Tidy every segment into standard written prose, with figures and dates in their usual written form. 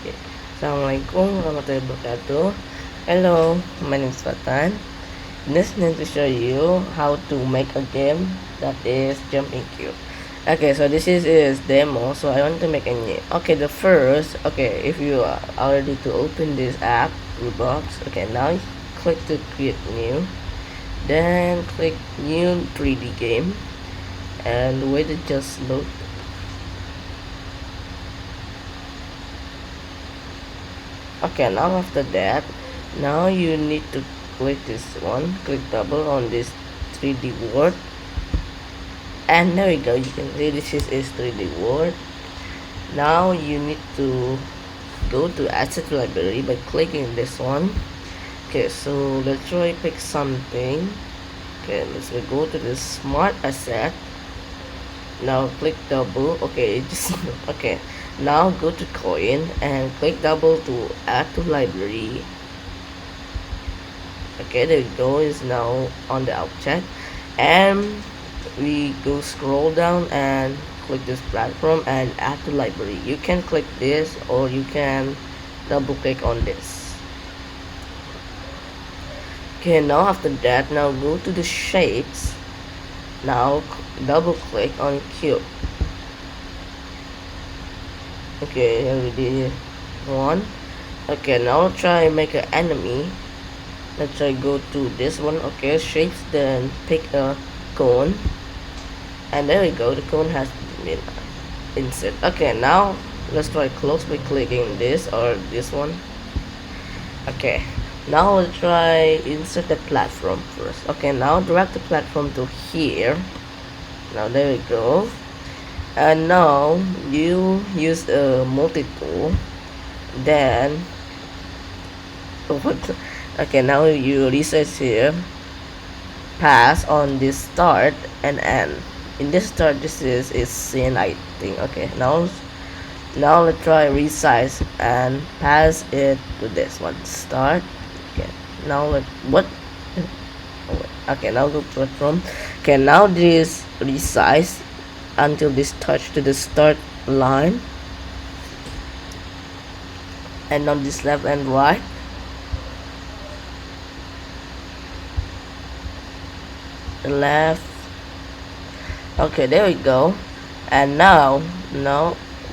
Okay. Assalamualaikum warahmatullahi wabarakatuh. Hello, my name is Fatan. This need to show you how to make a game that is jumping cube. Okay, so this is demo. So I want to make a new. Okay, the first. Okay, if you are ready to open this app, Buildbox. Okay, now click to create new. Then click new 3D game and wait it just load. Okay, now after that, now you need to click this one, click double on this 3D world, and there we go. You can see this is 3D world. Now you need to go to asset library by clicking this one. Okay, so let's try pick something. Okay, let's go to the smart asset. Now click double. Okay, just okay. Now go to coin and click double to add to library. Okay, there we go, is now on the object, and we go scroll down and click this platform and add to library. You can click this or you can double click on this. Okay, now after that, now go to the shapes. Now double click on cube. Okay, here we did one. Okay, now try make an enemy. Let's try go to this one. Okay, shapes, then pick a cone, and there we go, the cone has been insert. Okay, now let's try close by clicking this or this one. Okay, now we'll try insert the platform first. Okay, now drag the platform to here. Now there we go, and now you use a multi-tool, then what? Okay, now you reset here, pass on this start and end. In this start, this is scene, I think. Okay, now let's try resize and pass it to this one, start. Okay, now let what oh, wait. Okay, now go platform. Okay, now this resize until this touch to the start line, and on this left and right. Left. Okay, there we go. And now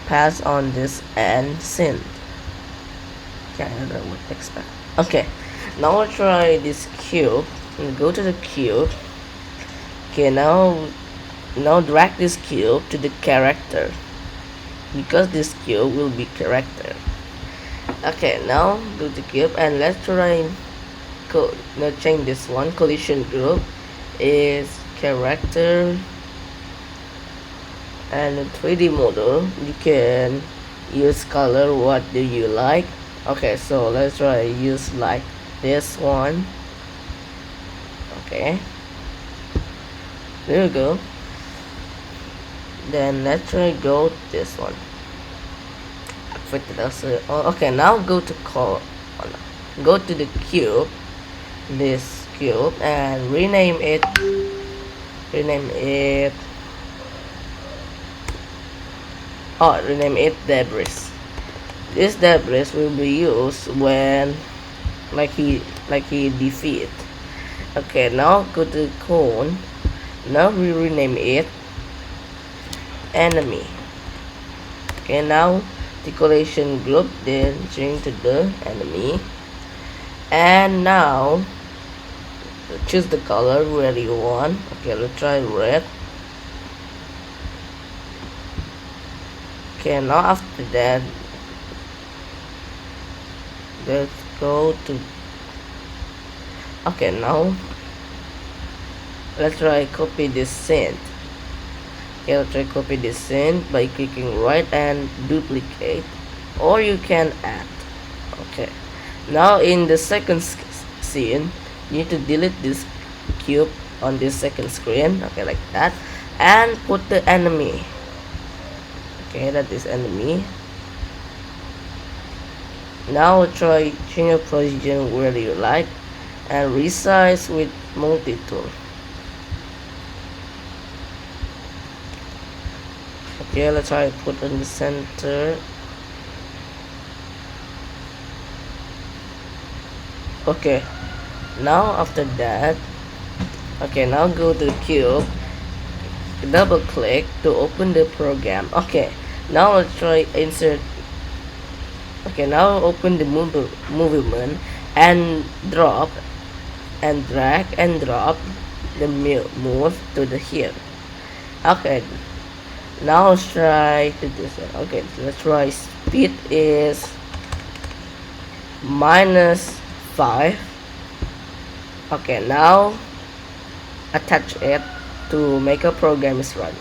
pass on this and send. Okay, I don't know what to expect. Okay, now I'll try this cube and go to the cube. Okay, now drag this cube to the character, because this cube will be character. Okay, now go to cube and let's try now change this one. Collision group is character, and a 3D model you can use color. What do you like? Okay, so let's try use like this one. Okay, there we go. Then let's try go this one. Okay, now go to go to the cube, this cube, and rename it rename it debris. This debris will be used when like he defeat. Okay, now go to cone. Now we rename it enemy. Okay, now the collision group, then change to the enemy, and now choose the color where you want. Okay, let's try red. Okay, now after that, let's go to okay, now let's try copy this scene. Okay, let's try copy this scene by clicking right and duplicate, or you can add. Okay, now in the second scene, you need to delete this cube on this second screen. Okay, like that, and put the enemy. Okay, that is enemy. Now try change your position where you like and resize with multi-tool. Okay, let's try put in the center. Okay, now after that, okay, now go to the cube, double click to open the program. Okay, now let's try insert. Okay, now open the movement and drop and drag and drop the move to the here. Okay, now let's try to this one. Okay, so let's try speed is -5. Okay, now attach it to make a program is run.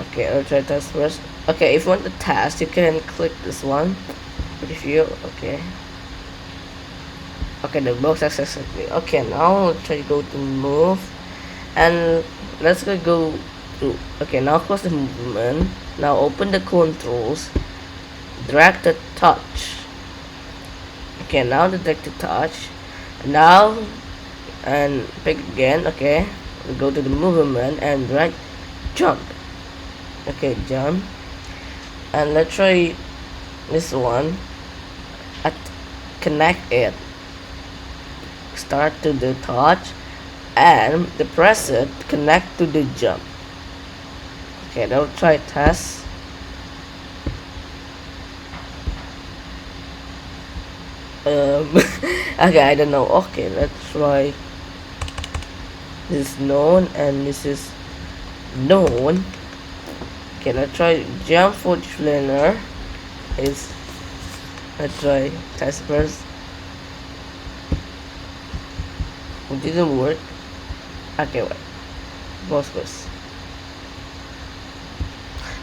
Okay, I'll try test first. Okay, if you want the test, you can click this one. Preview. Okay. Okay, the box successfully. Okay, now let's try to go to move, and let's go to. Okay, now close the movement. Now open the controls. Drag the touch. Okay, now the drag the touch. Now and pick again. Okay, we go to the movement and drag jump. Okay, jump, and let's try this one. At connect it. Start to the touch and the press it connect to the jump. Okay, now try test. Okay, I don't know. Okay, let's try this known and this is known. Okay, let's try jump for trainer is. Let's try test first. It didn't work. Okay, wait. Pause first.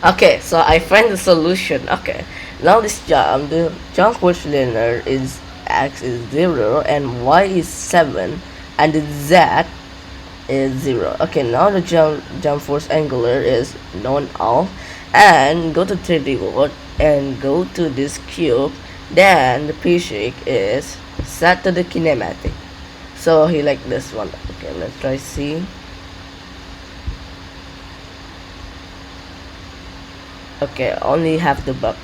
Okay, so I find the solution. Okay, now this jump, the jump force linear is x is 0 and y is 7 and the z is 0. Okay, now the jump force angular is known all, and go to 3D world and go to this cube. Then the p-shake is set to the kinematic. So he like this one. Okay, let's try see. Okay, only have the bug.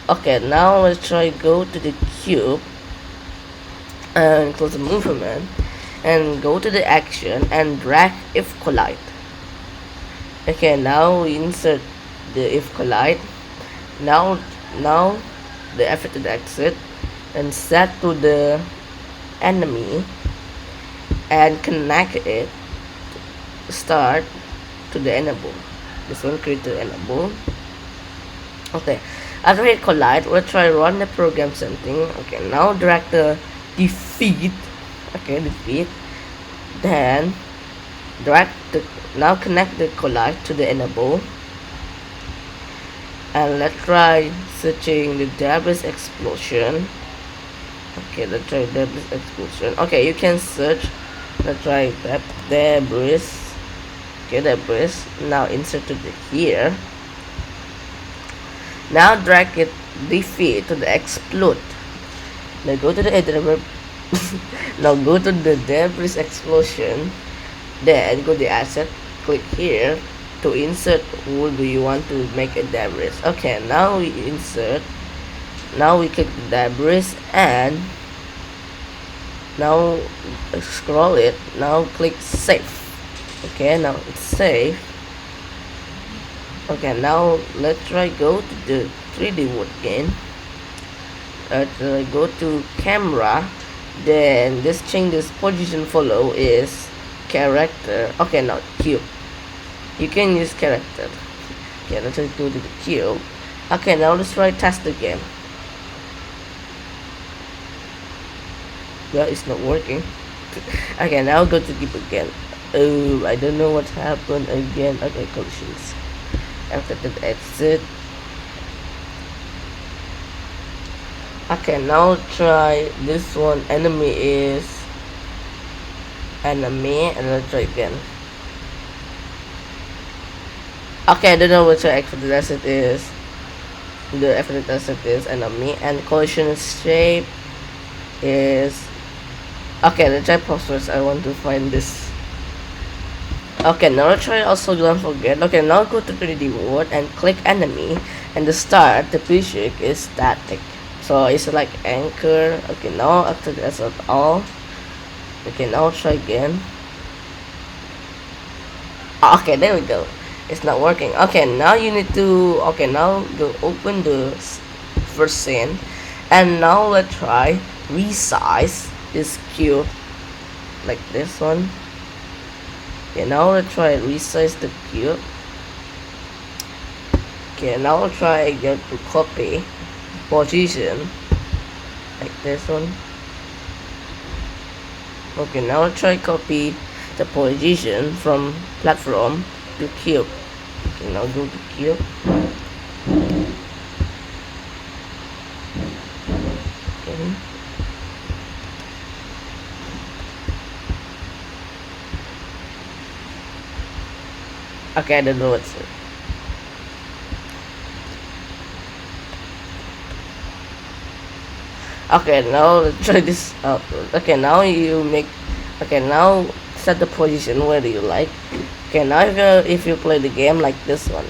Okay, now let's try go to the cube and close the movement and go to the action and drag if collide. Okay, now we insert the if collide. Now the affected exit and set to the enemy and connect it start to the enable. This one create the enable. Okay, after it collide, we'll try run the program something. Okay, now drag the defeat. Okay, defeat. Then drag the now connect the collide to the enable. And let's try searching the debris explosion. Okay, let's try debris explosion. Okay, you can search. Let's try debris. Okay, debris. Now insert it here. Now drag it defeat to the explode. Now go to the editor. Now go to the debris explosion. Then go to the asset. Click here to insert who do you want to make a debris. Okay, now we insert. Now we click the debris and now scroll it. Now click save. Okay, now it's safe. Okay, now let's try go to the 3D world again. Go to camera, then this change this position follow is character. Okay, now cube. You can use character. Okay, let's just go to the cube. Okay, now let's try test the game. Well, it's not working. Okay, now go to keep again. Oh, I don't know what happened again. Okay, collisions. After that exit. Okay, now try this one. Enemy is enemy, and let's try again. Okay, I don't know what your exit asset is. The exit asset is enemy, and collision shape is. Okay, let's try pause first. I want to find this. Okay, now let's try also don't forget. Okay, now go to 3D world and click enemy, and the start the physics is static. So it's like anchor. Okay, now after that's all. Okay, now try again. Okay, there we go. It's not working. Okay, now you need to. Okay, now go open the first scene, and now let's try resize this cube like this one. Okay, now let's try resize the cube. Okay, now I'll try again to copy position like this one. Okay, now I'll try copy the position from platform to cube. Okay, now go to cube. Okay. Okay, I don't know what's it. Okay, now let's try this out. Okay, now you make. Okay, now set the position where do you like. Okay, now if you play the game like this one,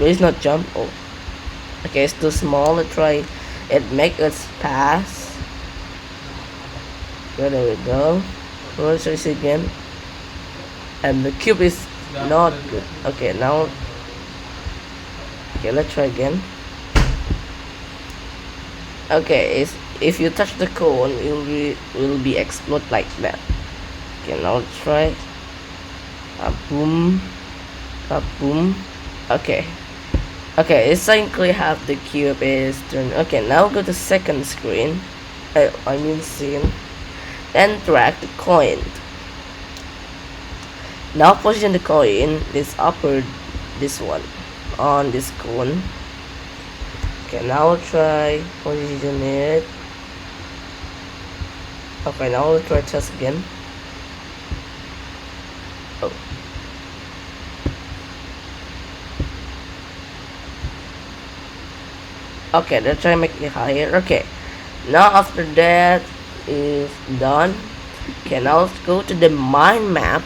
please not jump. Oh, okay, it's too small. Let's try it. Make us pass. Okay, there we go. Let's try this again. And the cube is not good. Okay, now. Okay, let's try again. Okay, if you touch the cone, it will be explode like that. Okay, now let's try. Boom, boom. Okay, okay. It's technically half the cube is turned. Okay, now go to second screen. I mean scene, and drag the coin. Now position the coin this upper, this one, on this cone. Okay, now I'll try position it. Okay, now I'll try test again. Oh. Okay, let's try make it higher. Okay, now after that is done. Okay, now let's go to the mind map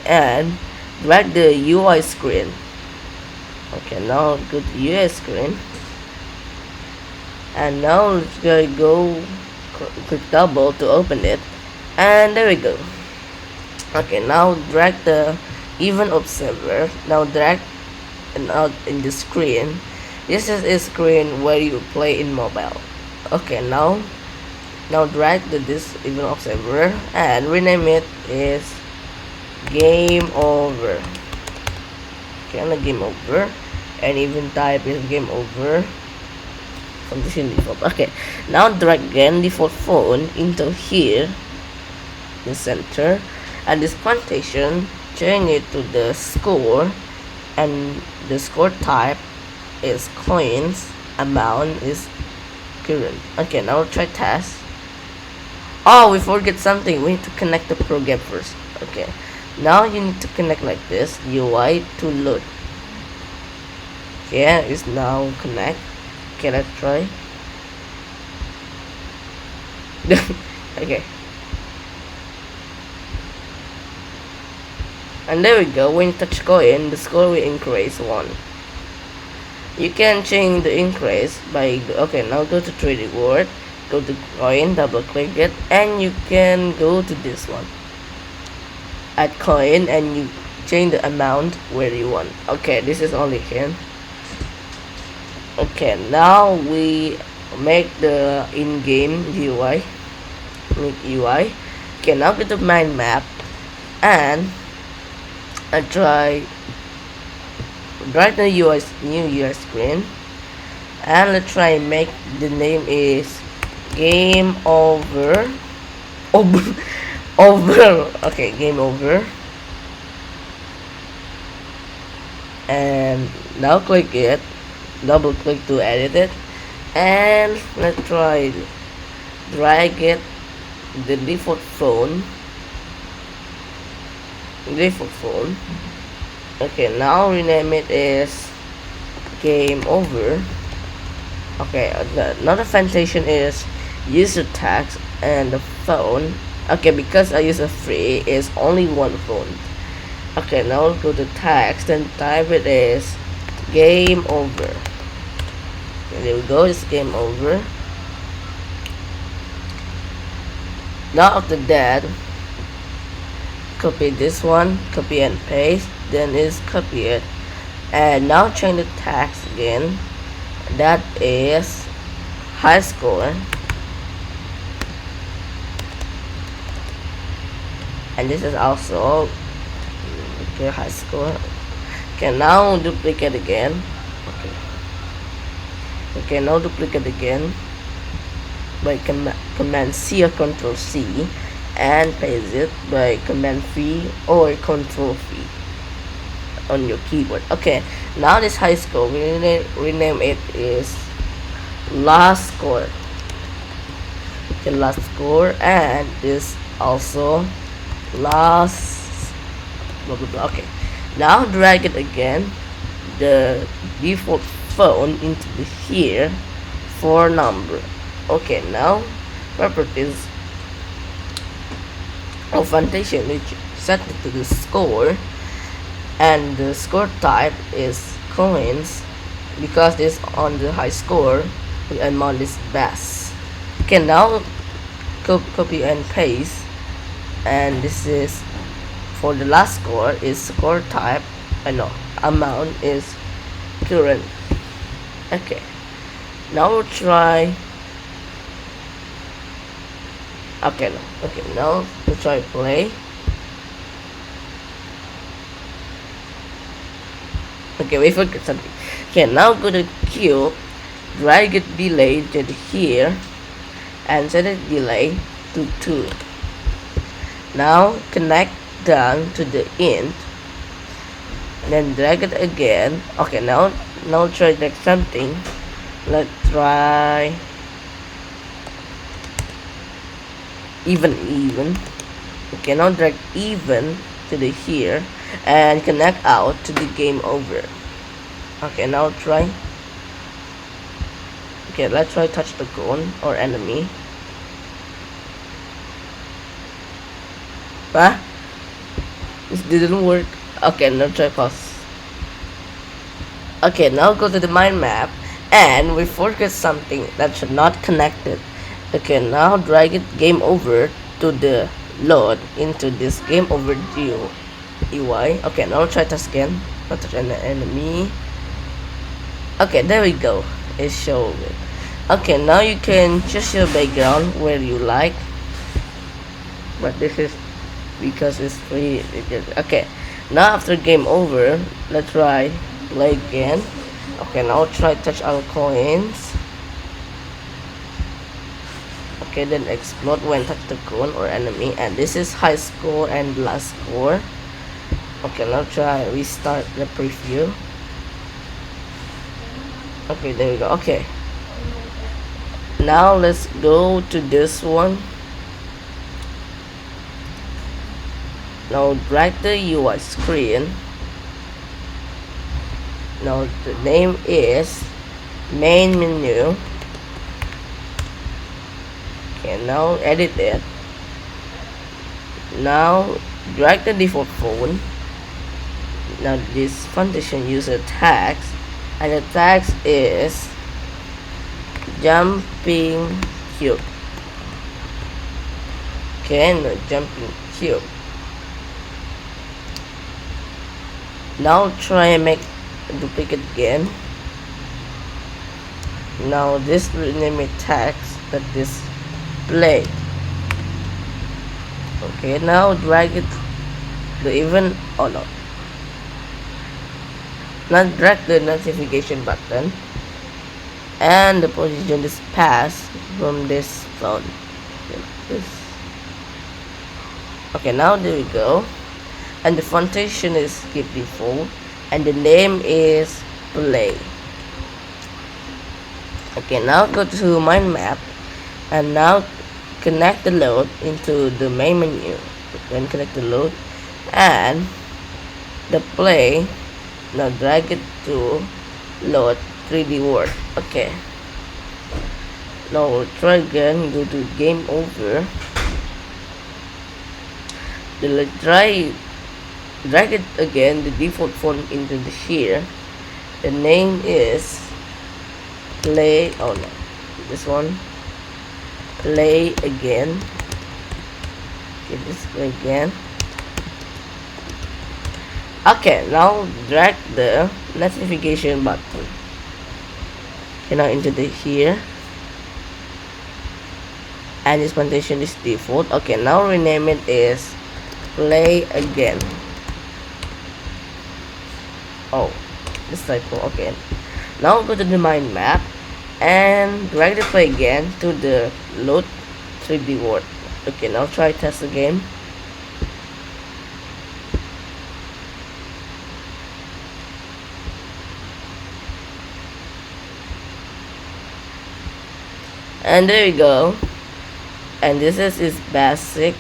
and drag the UI screen. Okay, now go to UI screen. And now let's go click double to open it, and there we go. Okay, now drag the event observer. Now drag and out in the screen. This is a screen where you play in mobile. Okay, now drag this event observer and rename it is game over. Okay, and game over, and even type is game over. Condition default. Okay, now drag again default phone into here, the center, and this quantitation, change it to the score, and the score type is coins, amount is current. Okay, now try test. Oh, we forget something. We need to connect the program first. Okay, now you need to connect like this. UI to load. Okay, it's now connect. Okay, let's try. Okay. And there we go. When you touch coin, the score will increase 1. You can change the increase by okay, now go to 3D word, go to coin, double click it, and you can go to this one. Add coin and you change the amount where you want. Okay, this is only here. Okay, now we make the in-game UI. Make UI. Okay, now go to mind map and try the UI new UI screen, and let's try make the name is game over. Over. Okay, game over. And now click it. Double click to edit it, and let's try drag it the default phone. Okay, now rename it as game over. Okay, another fantation is user tags and the phone. Okay, because I use a free is only one phone. Okay, now go to tags, then type it as game over. there we go, it's game over. Now after that, copy this one, copy and paste, then is copy it, and now change the text again. That is high score, and this is also okay, high score. Okay, now duplicate again. Okay, now duplicate again by command C or control C, and paste it by command V or control V on your keyboard. Okay, now this high score, we rename it is last score. Okay, last score, and this also last blah blah blah. Okay, now drag it again, the default phone into the here for number. Okay, now properties of foundation, which set it to the score, and the score type is coins because this on the high score the amount is best. Okay, now copy and paste, and this is for the last score is score type, no, amount is current. Okay, now we'll try. Okay, no. Okay, now we'll try play. Okay, we forgot something. Okay, now go to queue, drag it delay to here, and set it delay to 2. Now connect down to the int, and then drag it again. Okay, now try like something. Let's try even. Okay, now drag even to the here and connect out to the game over. Okay, now try. Okay, let's try touch the cone or enemy. Huh? This didn't work. Okay, now try pause. Okay, now go to the mind map, and we forget something that should not connect it. Okay, now drag it game over to the load into this game over UI. Okay, now try touch again. Not touch an enemy. Okay, there we go. It showed it. Okay, now you can choose your background where you like, but this is because it's free. Okay, now after game over, let's try play again. Okay, now try touch our coins. Okay, then explode when touch the cone or enemy, and this is high score and last score. Okay, now try restart the preview. Okay, there we go. Okay, now let's go to this one. Now drag the UI screen. Now the name is main menu. Okay, now edit it. Now drag the default phone. Now this foundation user tags, and the tags is jumping cube. Okay, no, jumping cube. Now try and make a duplicate again. Now this rename it tags that this play. Okay, now drag it the even, oh no, now drag the notification button, and the position is passed from this phone. Okay, now there we go, and the foundation is keep default, and the name is play. Okay, now go to mind map, and now connect the load into the main menu. Then connect the load and the play. Now drag it to load 3D world. Okay, now we'll try again. Go to game over. Then drag it again, the default font into the here. The name is play, oh no, this one, play again. Okay, this play again. Okay, now drag the notification button. Okay, now into the here, and this presentation is default. Okay, now rename it is play again. Oh, this typo. Okay, now go to the mind map and drag the play again to the load 3D world. Okay, now try test the game. And there you go. And this is its basic.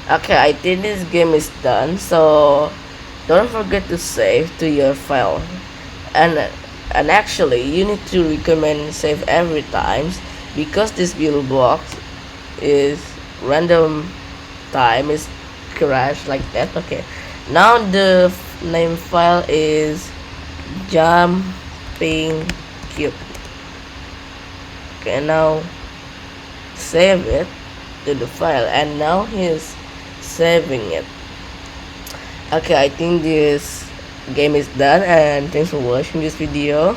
Okay, I think this game is done, so don't forget to save to your file. And actually you need to recommend save every time, because this build box is random time is crash like that. Okay, now the name file is jumping cube. Okay, now save it to the file, and now he's saving it. Okay, I think this game is done, and thanks for watching this video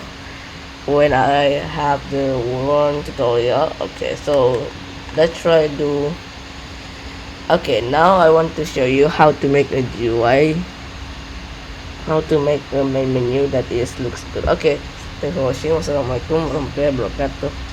when I have the one tutorial. Okay, so let's try to. Okay, now I want to show you how to make a GUI, how to make a main menu that is looks good. Okay, thanks for watching. Wassalamualaikum warahmatullahi wabarakatuh.